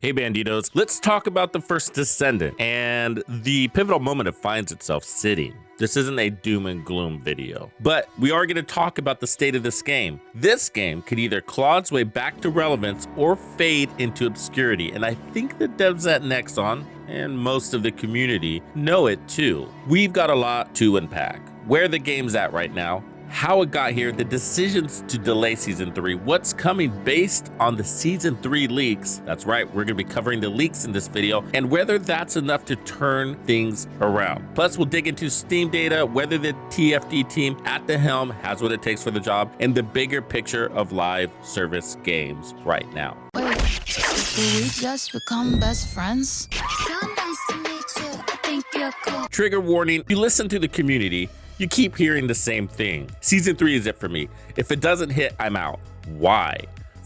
Hey Bandidos, let's talk about the First Descendant and the pivotal moment it finds itself sitting. This isn't a doom and gloom video, but we are going to talk about the state of this game. This game could either claw its way back to relevance or fade into obscurity, and I think the devs at Nexon and most of the community know it too. We've got a lot to unpack. Where the game's at right now, how it got here, the decisions to delay Season 3, what's coming based on the Season 3 leaks. That's right, we're going to be covering the leaks in this video, and whether that's enough to turn things around. Plus, we'll dig into Steam data, whether the TFD team at the helm has what it takes for the job, and the bigger picture of live service games right now. Wait, did we just become best friends? So nice to meet you. I think you're cool. Trigger warning, if you listen to the community, you keep hearing the same thing. Season 3 is it for me. If it doesn't hit, I'm out. Why?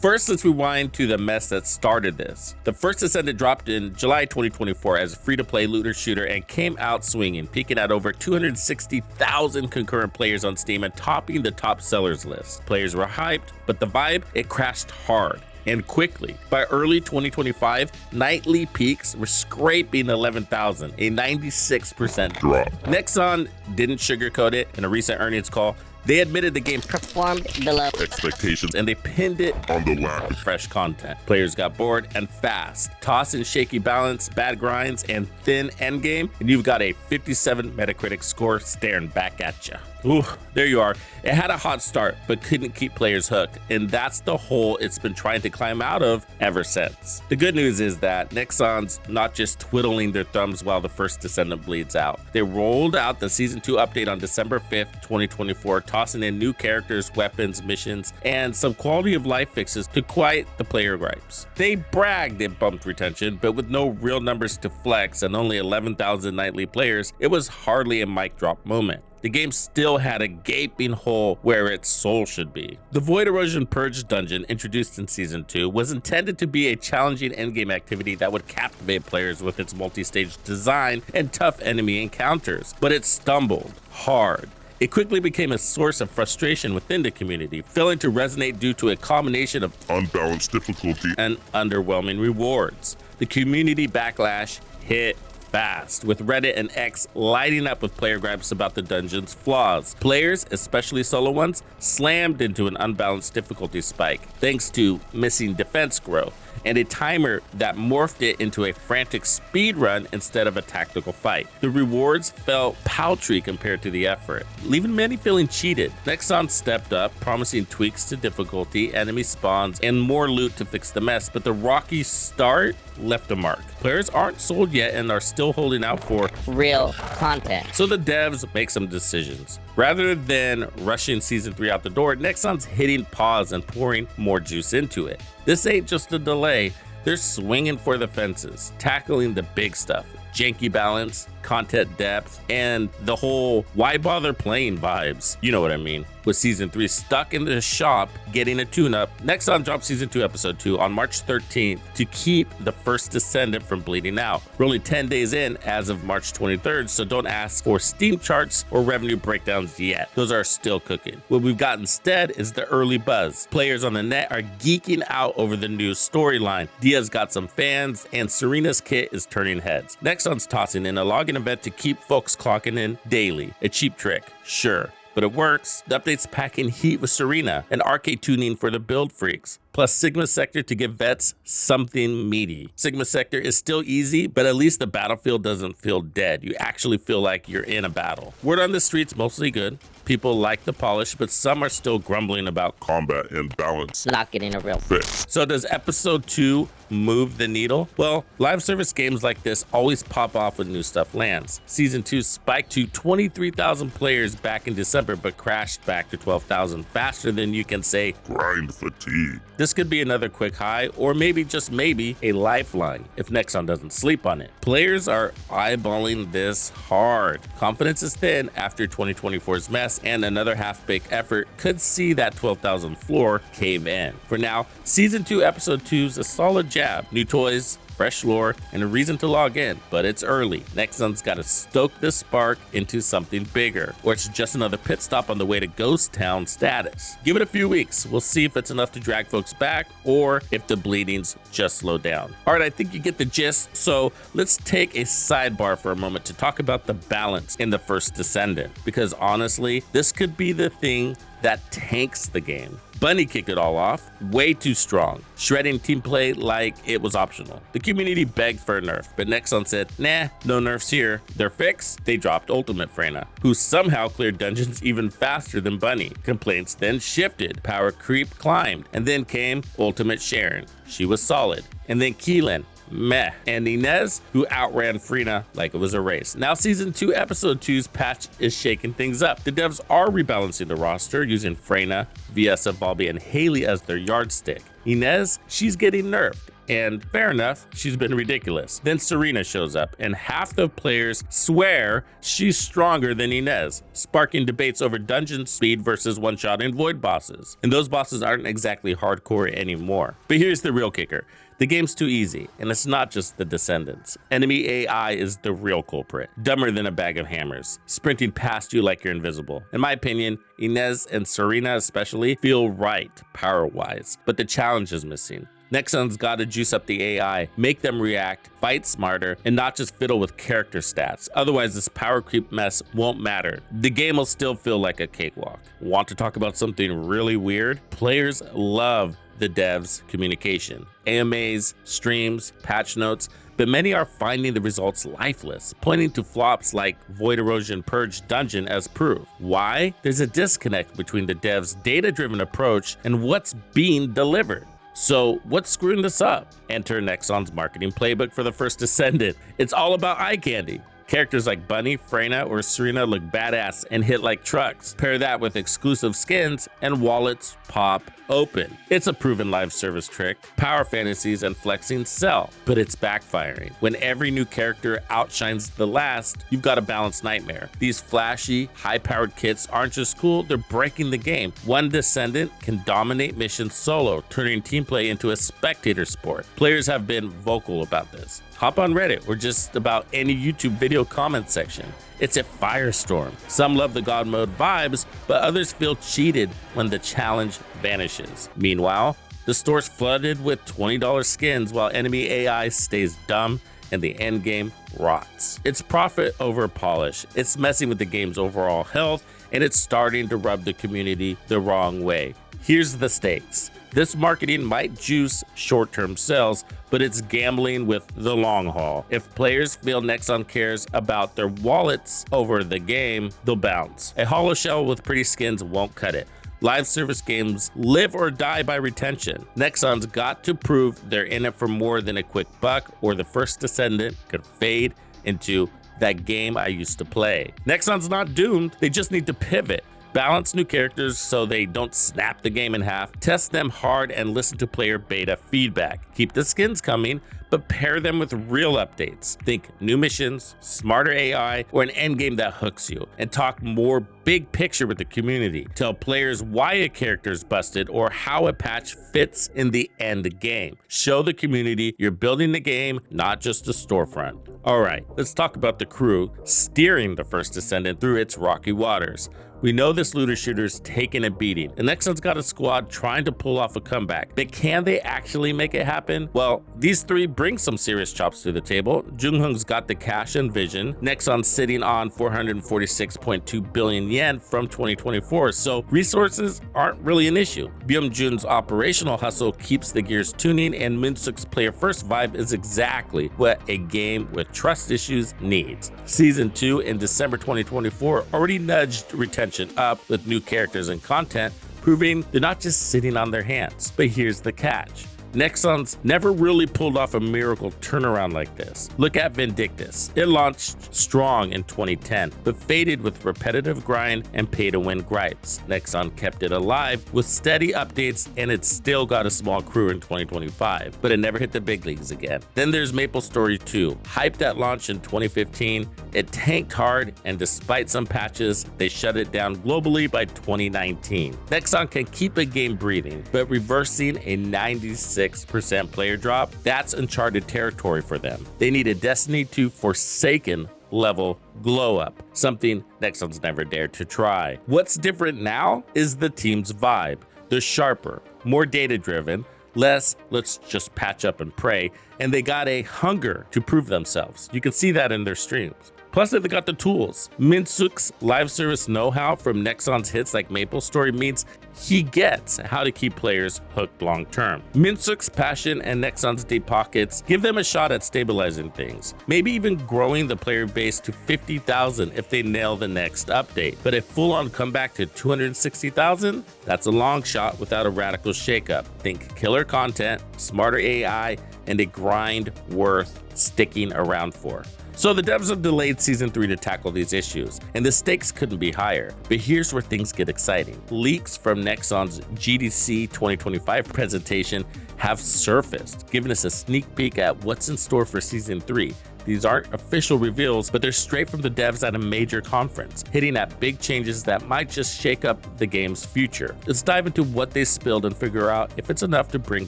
First, let's rewind to the mess that started this. The First Descendant dropped in July 2024 as a free-to-play looter shooter and came out swinging, peaking at over 260,000 concurrent players on Steam and topping the top sellers list. Players were hyped, but the vibe, it crashed hard and quickly. By early 2025, nightly peaks were scraping 11,000, a 96% drop. Nexon didn't sugarcoat it in a recent earnings call. They admitted the game performed below expectations and they pinned it on the lack of fresh content. Players got bored and fast. Toss in shaky balance, bad grinds, and thin endgame, and you've got a 57 Metacritic score staring back at you. Ooh, there you are. It had a hot start, but couldn't keep players hooked, and that's the hole it's been trying to climb out of ever since. The good news is that Nexon's not just twiddling their thumbs while the First Descendant bleeds out. They rolled out the Season 2 update on December 5th, 2024, tossing in new characters, weapons, missions, and some quality of life fixes to quiet the player gripes. They bragged it bumped retention, but with no real numbers to flex and only 11,000 nightly players, it was hardly a mic drop moment. The game still had a gaping hole where its soul should be. The Void Erosion Purge dungeon, introduced in Season 2, was intended to be a challenging endgame activity that would captivate players with its multi-stage design and tough enemy encounters, but it stumbled hard. It quickly became a source of frustration within the community, failing to resonate due to a combination of unbalanced difficulty and underwhelming rewards. The community backlash hit fast, with Reddit and X lighting up with player gripes about the dungeon's flaws. Players, especially solo ones, slammed into an unbalanced difficulty spike, thanks to missing defense growth, and a timer that morphed it into a frantic speed run instead of a tactical fight. The rewards felt paltry compared to the effort, leaving many feeling cheated. Nexon stepped up, promising tweaks to difficulty, enemy spawns, and more loot to fix the mess, but the rocky start left a mark. Players aren't sold yet and are still holding out for real content. So the devs make some decisions. Rather than rushing Season 3 out the door, Nexon's hitting pause and pouring more juice into it. This ain't just a delay, they're swinging for the fences, tackling the big stuff. Janky balance, content depth, and the whole why bother playing vibes. You know what I mean. With Season 3 stuck in the shop getting a tune-up, Nexon dropped Season 2 Episode 2 on March 13th to keep the First Descendant from bleeding out. We're only 10 days in as of March 23rd, so don't ask for Steam charts or revenue breakdowns yet. Those are still cooking. What we've got instead is the early buzz. Players on the net are geeking out over the new storyline. Dia's got some fans, and Serena's kit is turning heads. Nexon's tossing in a login event to keep folks clocking in daily. A cheap trick, sure, but it works. The update's packing heat with Serena, and arcade tuning for the build freaks, plus Sigma Sector to give vets something meaty. Sigma Sector is still easy, but at least the battlefield doesn't feel dead. You actually feel like you're in a battle. Word on the street's mostly good. People like the polish, but some are still grumbling about combat and balance Not getting a real fit. So does Episode 2 move the needle? Well, live service games like this always pop off when new stuff lands. Season 2 spiked to 23,000 players back in December, but crashed back to 12,000 faster than you can say grind fatigue. This could be another quick high, or maybe, just maybe, a lifeline if Nexon doesn't sleep on it. Players are eyeballing this hard. Confidence is thin after 2024's mess, and another half-baked effort could see that 12,000 floor cave in. For now, Season 2 Episode 2's a solid jab. New toys, fresh lore, and a reason to log in, but it's early. Nexon's gotta stoke this spark into something bigger, or it's just another pit stop on the way to Ghost Town status. Give it a few weeks, we'll see if it's enough to drag folks back, or if the bleedings just slow down. Alright, I think you get the gist, so let's take a sidebar for a moment to talk about the balance in the First Descendant, because honestly, this could be the thing that tanks the game. Bunny kicked it all off, way too strong, shredding team play like it was optional. The community begged for a nerf, but Nexon said, nah, no nerfs here. Their fix? They dropped Ultimate Freyna, who somehow cleared dungeons even faster than Bunny. Complaints then shifted, power creep climbed, and then came Ultimate Sharon. She was solid. And then Keelan, meh. And Inez, who outran Freyna like it was a race. Now Season 2 Episode 2's patch is shaking things up. The devs are rebalancing the roster using Freyna, Viessa, Volby, and Haley as their yardstick. Inez, she's getting nerfed. And fair enough, she's been ridiculous. Then Serena shows up, and half the players swear she's stronger than Inez, sparking debates over dungeon speed versus one-shot and void bosses. And those bosses aren't exactly hardcore anymore. But here's the real kicker. The game's too easy, and it's not just the Descendants. Enemy AI is the real culprit, dumber than a bag of hammers, sprinting past you like you're invisible. In my opinion, Inez and Serena especially feel right power-wise, but the challenge is missing. Nexon's gotta juice up the AI, make them react, fight smarter, and not just fiddle with character stats. Otherwise, this power creep mess won't matter. The game will still feel like a cakewalk. Want to talk about something really weird? Players love the devs' communication. AMAs, streams, patch notes, but many are finding the results lifeless, pointing to flops like Void Erosion Purge Dungeon as proof. Why? There's a disconnect between the devs' data-driven approach and what's being delivered. So what's screwing this up? Enter Nexon's marketing playbook for the First Descendant. It's all about eye candy. Characters like Bunny, Freyna, or Serena look badass and hit like trucks. Pair that with exclusive skins and wallets pop open. It's a proven live service trick. Power fantasies and flexing sell, but it's backfiring. When every new character outshines the last, you've got a balanced nightmare. These flashy, high-powered kits aren't just cool, they're breaking the game. One Descendant can dominate missions solo, turning team play into a spectator sport. Players have been vocal about this. Hop on Reddit or just about any YouTube video comment section. It's a firestorm. Some love the God mode vibes, but others feel cheated when the challenge vanishes. Meanwhile, the store's flooded with $20 skins while enemy AI stays dumb and the end game rots. It's profit over polish. It's messing with the game's overall health, and it's starting to rub the community the wrong way. Here's the stakes. This marketing might juice short-term sales, but it's gambling with the long haul. If players feel Nexon cares about their wallets over the game, they'll bounce. A hollow shell with pretty skins won't cut it. Live service games live or die by retention. Nexon's got to prove they're in it for more than a quick buck, or the First Descendant could fade into that game I used to play. Nexon's not doomed, they just need to pivot. Balance new characters so they don't snap the game in half, test them hard, and listen to player beta feedback. Keep the skins coming, but pair them with real updates. Think new missions, smarter AI, or an endgame that hooks you. And talk more big picture with the community. Tell players why a character's busted or how a patch fits in the end game. Show the community you're building the game, not just a storefront. Alright, let's talk about the crew steering the First Descendant through its rocky waters. We know this looter shooter's taking a beating, and Nexon's got a squad trying to pull off a comeback. But can they actually make it happen? Well, these three bring some serious chops to the table. Junghung's got the cash and vision. Nexon's sitting on 446.2 billion yen from 2024, so resources aren't really an issue. Byung-jun's operational hustle keeps the gears tuning, and Moonsuk's player first vibe is exactly what a game with trust issues needs. Season 2 in December 2024 already nudged retention up with new characters and content, proving they're not just sitting on their hands. But here's the catch. Nexon's never really pulled off a miracle turnaround like this. Look at Vindictus. It launched strong in 2010, but faded with repetitive grind and pay-to-win gripes. Nexon kept it alive with steady updates, and it still got a small crew in 2025, but it never hit the big leagues again. Then there's MapleStory 2. Hyped at launch in 2015, it tanked hard, and despite some patches, they shut it down globally by 2019. Nexon can keep a game breathing, but reversing a 96 26% player drop, that's uncharted territory for them. They need a Destiny 2 Forsaken level glow up, something Nexon's never dared to try. What's different now is the team's vibe. They're sharper, more data driven, less let's just patch up and pray, and they got a hunger to prove themselves. You can see that in their streams. Plus, they've got the tools. Minsuk's live service know-how from Nexon's hits like Maple Story means he gets how to keep players hooked long term. Minsuk's passion and Nexon's deep pockets give them a shot at stabilizing things, maybe even growing the player base to 50,000 if they nail the next update. But a full-on comeback to 260,000, that's a long shot without a radical shakeup. Think killer content, smarter AI, and a grind worth sticking around for. So the devs have delayed Season 3 to tackle these issues, and the stakes couldn't be higher. But here's where things get exciting. Leaks from Nexon's GDC 2025 presentation have surfaced, giving us a sneak peek at what's in store for Season 3. These aren't official reveals, but they're straight from the devs at a major conference, hitting at big changes that might just shake up the game's future. Let's dive into what they spilled and figure out if it's enough to bring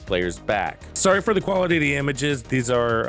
players back. Sorry for the quality of the images. These are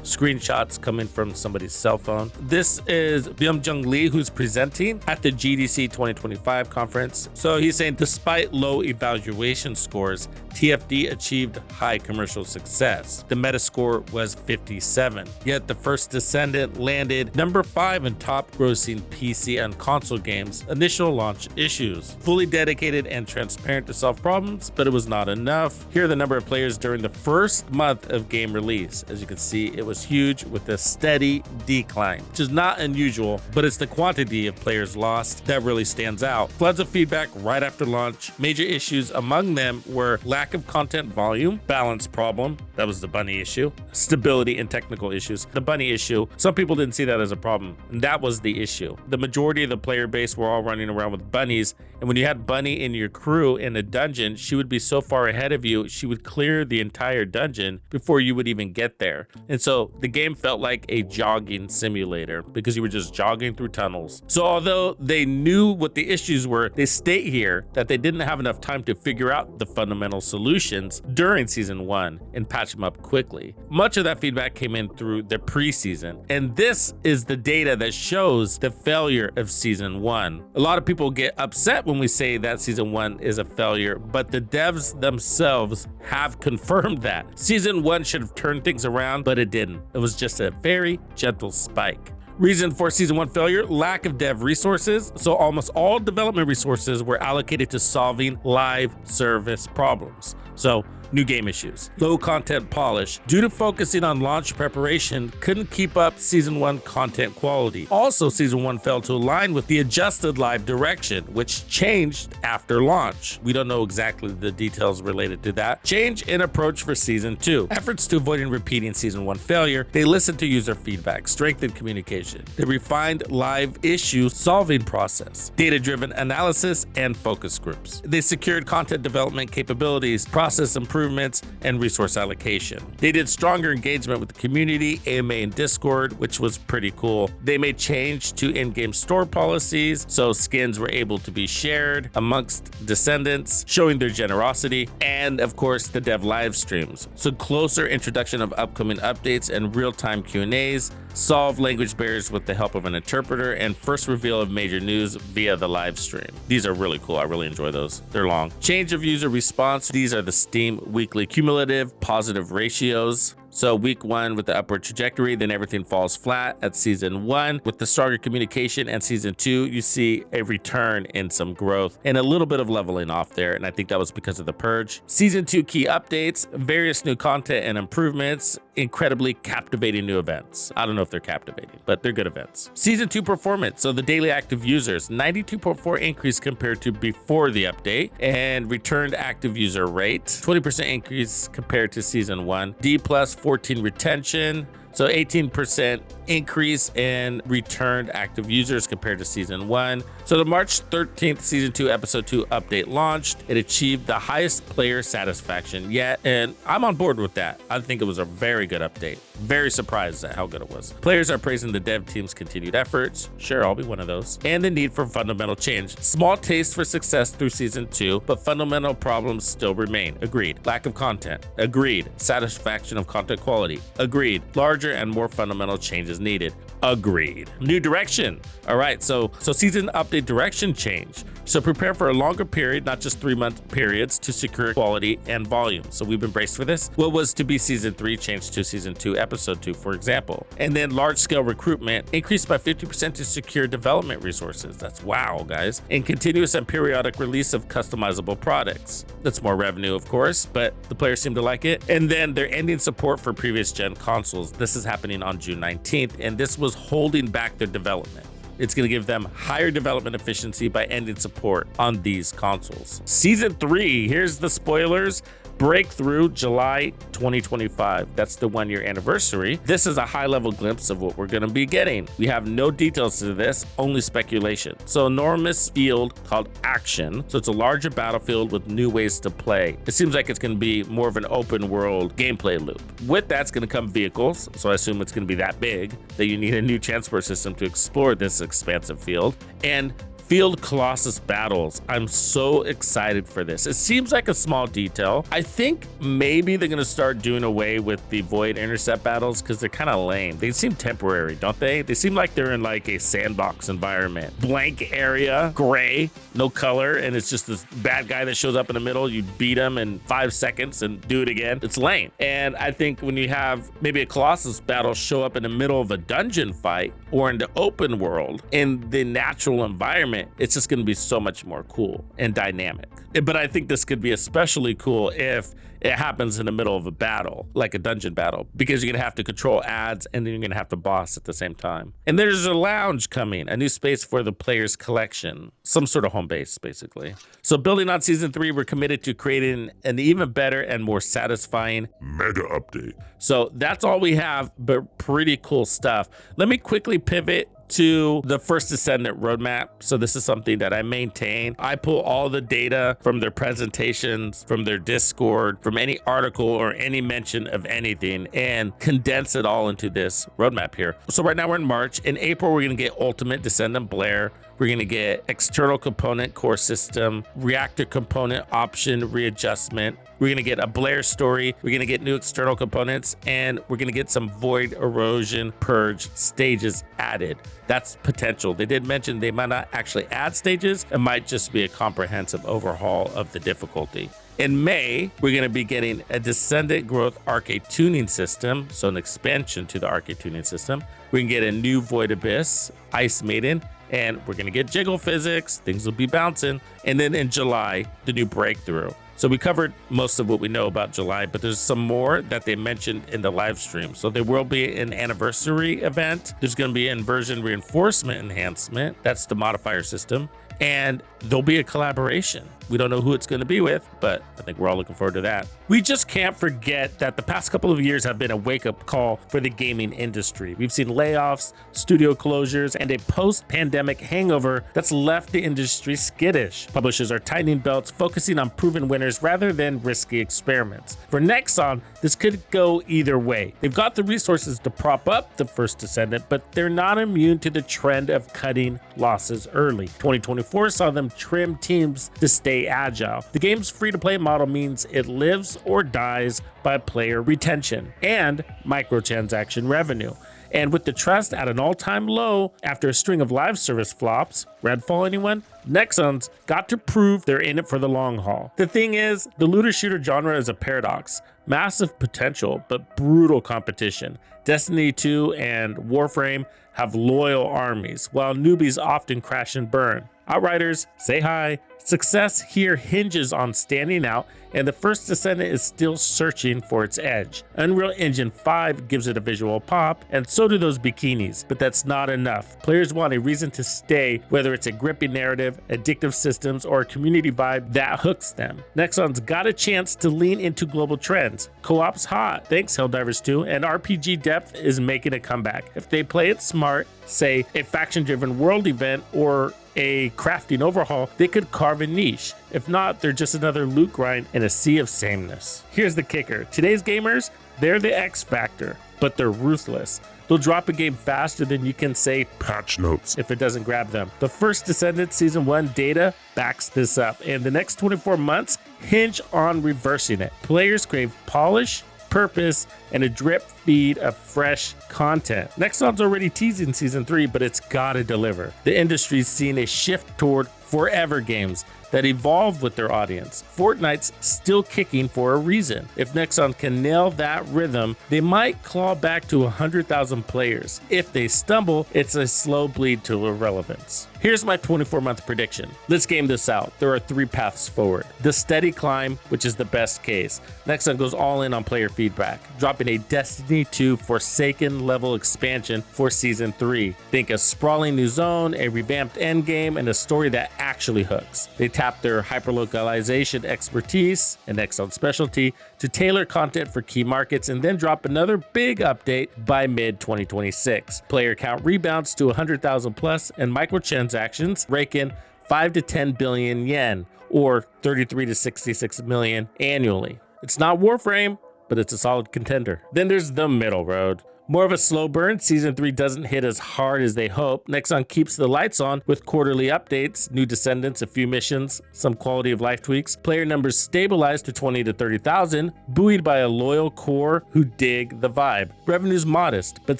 screenshots coming from somebody's cell phone. This is Byung-Jung Lee, who's presenting at the GDC 2025 conference. So he's saying, despite low evaluation scores, TFD achieved high commercial success. The Metascore was 57. Yet the First Descendant landed number 5 in top grossing PC and console games initial launch issues. Fully dedicated and transparent to solve problems, but it was not enough. Here are the number of players during the first month of game release. As you can see, it was huge with a steady decline, which is not unusual, but it's the quantity of players lost that really stands out. Floods of feedback right after launch. Major issues among them were lack of content volume, balance problem, that was the bunny issue, stability and technical issues. The bunny issue, some people didn't see that as a problem, and that was the issue. The majority of the player base were all running around with bunnies, and when you had Bunny in your crew in a dungeon, she would be so far ahead of you, she would clear the entire dungeon before you would even get there. And so the game felt like a jogging simulator because you were just jogging through tunnels. So although they knew what the issues were, they state here that they didn't have enough time to figure out the fundamental solutions during Season 1 and patch them up quickly. Much of that feedback came in through the preseason, and this is the data that shows the failure of Season 1. A lot of people get upset when we say that Season 1 is a failure, but the devs themselves have confirmed that. Season 1 should have turned things around, but it didn't. It was just a very gentle spike. Reason for Season 1 failure, lack of dev resources. So almost all development resources were allocated to solving live service problems. So new game issues, low content polish. Due to focusing on launch preparation, couldn't keep up Season 1 content quality. Also, Season 1 failed to align with the adjusted live direction, which changed after launch. We don't know exactly the details related to that. Change in approach for Season 2. Efforts to avoid repeating Season 1 failure. They listened to user feedback, strengthened communication. They refined live issue solving process, data-driven analysis, and focus groups. They secured content development capabilities, process improvements, and resource allocation. They did stronger engagement with the community, AMA and Discord, which was pretty cool. They made change to in-game store policies, so skins were able to be shared amongst descendants, showing their generosity, and of course the dev live streams. So closer introduction of upcoming updates and real-time Q&As, solve language barriers with the help of an interpreter, and first reveal of major news via the live stream. These are really cool. I really enjoy those. They're long. Change of user response. These are the Steam weekly cumulative positive ratios. So week 1 with the upward trajectory, then everything falls flat at Season 1. With the stronger communication and Season 2, you see a return in some growth and a little bit of leveling off there. And I think that was because of the purge. Season 2 key updates, various new content and improvements, incredibly captivating new events. I don't know if they're captivating, but they're good events. Season 2 performance. So the daily active users, 92.4 increase compared to before the update, and returned active user rate, 20% increase compared to Season 1. D plus 14 retention, so 18% increase in returned active users compared to season 1. So the March 13th season 2 episode 2 update launched. It achieved the highest player satisfaction yet, and I'm on board with that. I think it was a very good update. Very surprised at how good it was. Players are praising the dev team's continued efforts. Sure, I'll be one of those. And the need for fundamental change. Small taste for success through season 2, but fundamental problems still remain. Agreed. Lack of content. Agreed. Satisfaction of content quality. Agreed. Larger and more fundamental changes needed. Agreed. New direction. All right, so season update direction change. So prepare for a longer period, not just 3-month periods, to secure quality and volume. So we've been braced for this. What was to be season 3 changed to season 2, episode 2, for example. And then large scale recruitment increased by 50% to secure development resources. That's wow, guys. And continuous and periodic release of customizable products. That's more revenue, of course, but the players seem to like it. And then they're ending support for previous gen consoles. This is happening on June 19th, and this was holding back their development. It's going to give them higher development efficiency by ending support on these consoles. Season 3, here's the spoilers. Breakthrough July 2025. That's the 1-year anniversary. This is a high-level glimpse of what we're going to be getting. We have no details to this, only speculation. So enormous field called Action. So it's a larger battlefield with new ways to play. It seems like it's going to be more of an open world gameplay loop. With that's going to come vehicles. So I assume it's going to be that big that you need a new transport system to explore this expansive field. And Field Colossus battles. I'm so excited for this. It seems like a small detail. I think maybe they're gonna start doing away with the void intercept battles because they're kind of lame. They seem temporary, don't they? They seem like they're in like a sandbox environment. Blank area, gray, no color, and it's just this bad guy that shows up in the middle. You beat him in 5 seconds and do it again. It's lame. And I think when you have maybe a Colossus battle show up in the middle of a dungeon fight or in the open world in the natural environment, it's just going to be so much more cool and dynamic. But I think this could be especially cool if it happens in the middle of a battle, like a dungeon battle, because you're going to have to control ads and then you're going to have to boss at the same time. And there's a lounge coming, a new space for the player's collection, some sort of home base, basically. So building on season 3, we're committed to creating an even better and more satisfying mega update. So that's all we have, but pretty cool stuff. Let me quickly pivot to the First Descendant roadmap. So this is something that I maintain. I pull all the data from their presentations, from their Discord, from any article or any mention of anything, and condense it all into this roadmap here. So right now we're in March. In April, we're going to get Ultimate Descendant Blair. We're going to get external component core system, reactor component option readjustment. We're going to get a Blair story. We're going to get new external components, and we're going to get some void erosion purge stages added. That's potential. They did mention they might not actually add stages. It might just be a comprehensive overhaul of the difficulty. In May, we're going to be getting a Descendant Growth Arcade tuning system, so an expansion to the arcade tuning system. We can get a new Void Abyss, Ice Maiden, and we're going to get jiggle physics. Things will be bouncing. And then in July, the new Breakthrough. So we covered most of what we know about July, but there's some more that they mentioned in the live stream. So there will be an anniversary event. There's going to be an inversion reinforcement enhancement. That's the modifier system. And there'll be a collaboration. We don't know who it's going to be with, but I think we're all looking forward to that. We just can't forget that the past couple of years have been a wake-up call for the gaming industry. We've seen layoffs, studio closures, and a post-pandemic hangover that's left the industry skittish. Publishers are tightening belts, focusing on proven winners rather than risky experiments. For Nexon, this could go either way. They've got the resources to prop up the First Descendant, but they're not immune to the trend of cutting losses early. 2024 saw them trim teams to stay agile. The game's free-to-play model means it lives or dies by player retention and microtransaction revenue. And with the trust at an all-time low after a string of live service flops, Redfall anyone? Nexon's got to prove they're in it for the long haul. The thing is, the looter shooter genre is a paradox. Massive potential, but brutal competition. Destiny 2 and Warframe have loyal armies, while newbies often crash and burn. Outriders, say hi. Success here hinges on standing out, and the First Descendant is still searching for its edge. Unreal Engine 5 gives it a visual pop, and so do those bikinis, but that's not enough. Players want a reason to stay, whether it's a gripping narrative, addictive systems, or a community vibe that hooks them. Nexon's got a chance to lean into global trends. Co-op's hot, thanks Helldivers 2, and RPG depth is making a comeback. If they play it smart, say a faction-driven world event or a crafting overhaul, they could carve a niche. If not, they're just another loot grind in a sea of sameness. Here's the kicker. Today's gamers, they're the X factor, but they're ruthless. They'll drop a game faster than you can say patch notes if it doesn't grab them. The First Descendant Season 1 data backs this up, and the next 24 months hinge on reversing it. Players crave polish, purpose, and a drip feed of fresh content. Nexon's already teasing Season 3, but it's gotta deliver. The industry's seen a shift toward forever games that evolve with their audience. Fortnite's still kicking for a reason. If Nexon can nail that rhythm, they might claw back to 100,000 players. If they stumble, it's a slow bleed to irrelevance. Here's my 24-month prediction. Let's game this out. There are 3 paths forward. The steady climb, which is the best case. Nexon goes all in on player feedback, dropping a Destiny 2 Forsaken level expansion for Season 3. Think a sprawling new zone, a revamped endgame, and a story that actually hooks. They tap their hyperlocalization expertise and Nexon specialty to tailor content for key markets, and then drop another big update by mid-2026. Player count rebounds to 100,000 plus, and microtransactions rake in 5 to 10 billion yen, or 33 to 66 million annually. It's not Warframe, but it's a solid contender. Then there's the middle road. More of a slow burn, Season 3 doesn't hit as hard as they hope. Nexon keeps the lights on with quarterly updates, new Descendants, a few missions, some quality of life tweaks. Player numbers stabilize to 20 to 30,000, buoyed by a loyal core who dig the vibe. Revenue's modest, but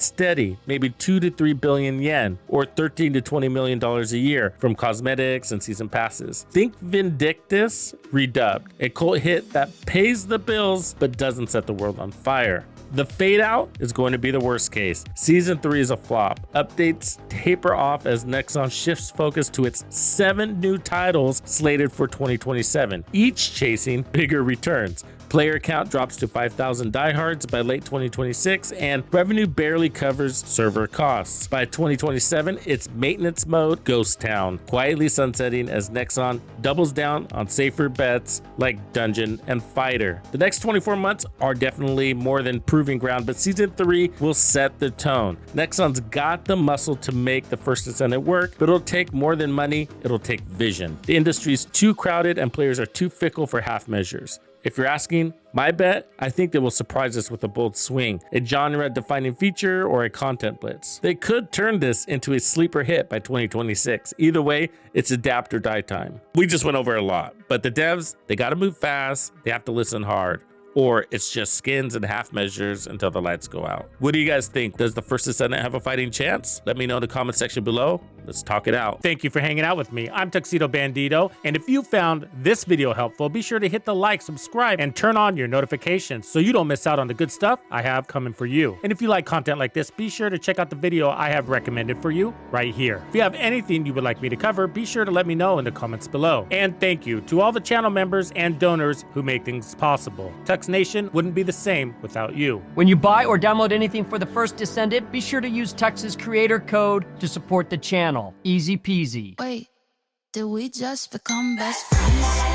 steady, maybe 2 to 3 billion yen, or $13 to $20 million a year from cosmetics and season passes. Think Vindictus redubbed, a cult hit that pays the bills but doesn't set the world on fire. The fade out is going to be the worst case. Season 3 is a flop. Updates taper off as Nexon shifts focus to its 7 new titles slated for 2027, each chasing bigger returns. Player count drops to 5,000 diehards by late 2026, and revenue barely covers server costs. By 2027, it's maintenance mode ghost town, quietly sunsetting as Nexon doubles down on safer bets like Dungeon and Fighter. The next 24 months are definitely more than proving ground, but Season 3 will set the tone. Nexon's got the muscle to make the First Descendant work, but it'll take more than money, it'll take vision. The industry's too crowded and players are too fickle for half measures. If you're asking my bet, I think they will surprise us with a bold swing, a genre-defining feature, or a content blitz. They could turn this into a sleeper hit by 2026. Either way, it's adapt or die time. We just went over a lot, but the devs, they gotta move fast, they have to listen hard, or it's just skins and half measures until the lights go out. What do you guys think? Does the First Descendant have a fighting chance? Let me know in the comment section below. Let's talk it out. Thank you for hanging out with me. I'm Tuxedo Bandido, and if you found this video helpful, be sure to hit the like, subscribe, and turn on your notifications so you don't miss out on the good stuff I have coming for you. And if you like content like this, be sure to check out the video I have recommended for you right here. If you have anything you would like me to cover, be sure to let me know in the comments below. And thank you to all the channel members and donors who make things possible. Tux Nation wouldn't be the same without you. When you buy or download anything for the First Descendant, be sure to use Tux's creator code to support the channel. Easy peasy. Wait, did we just become best friends?